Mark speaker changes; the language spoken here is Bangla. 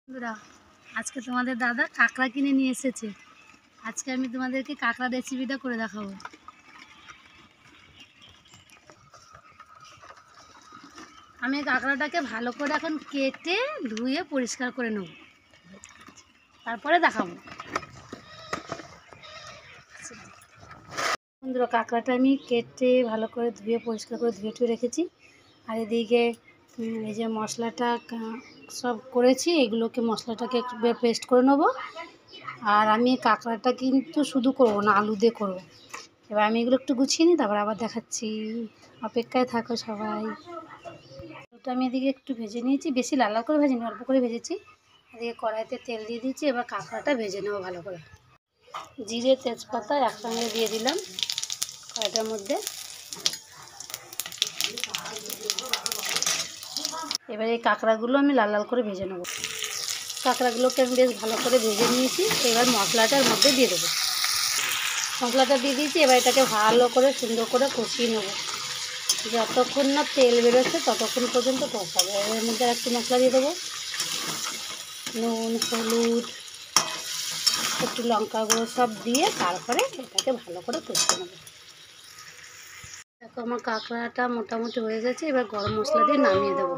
Speaker 1: বন্ধুরা, আজকে তোমাদের দাদা কাঁকড়া কিনে নিয়ে এসেছে। আজকে আমি তোমাদেরকে কাঁকড়া রেসিপিটা করে দেখাবো। আমি কাঁকড়াটাকে ভালো করে এখন কেটে ধুয়ে পরিষ্কার করে নেব, তারপরে দেখাবো। বন্ধুরা, কাঁকড়াটা আমি কেটে ভালো করে ধুয়ে পরিষ্কার করে ধুয়ে রেখেছি। আর এদিকে এই যে মশলাটা সব করেছি, এগুলোকে মশলাটাকে একটু পেস্ট করে নেবো। আর আমি কাঁকড়াটা কিন্তু শুধু করবো না, আলু দিয়ে করবো। এবার আমি এগুলো একটু গুছিয়ে নিই, তারপর আবার দেখাচ্ছি। অপেক্ষায় থাকো সবাই। ওটা আমি এদিকে একটু ভেজে নিয়েছি, বেশি লাল লাল করে ভেজে নিই, অল্প করে ভেজেছি। এদিকে কড়াইতে তেল দিয়ে দিয়েছি, এবার কাঁকড়াটা ভেজে নেবো ভালো করে। জিরে তেজপাতা একসঙ্গে দিয়ে দিলাম কড়াইটার মধ্যে। এবার এই কাঁকড়াগুলো আমি লাল লাল করে ভেজে নেবো। কাঁকড়াগুলোকে আমি বেশ ভালো করে ভেজে নিয়েছি। এবার মশলাটার মধ্যে দিয়ে দেবো। মশলাটা দিয়ে দিয়েছি, এবার এটাকে ভালো করে সুন্দর করে কষিয়ে নেবো। যতক্ষণ না তেল বেরোচ্ছে ততক্ষণ পর্যন্ত কষাবো। এর মধ্যে একটু মশলা দিয়ে দেবো, নুন, হলুদ, একটু লঙ্কা গুঁড়ো সব দিয়ে তারপরে এটাকে ভালো করে কষিয়ে নেবো। দেখো আমার কাঁকড়াটা মোটামুটি হয়ে গেছে। এবার গরম মশলা দিয়ে নামিয়ে দেবো।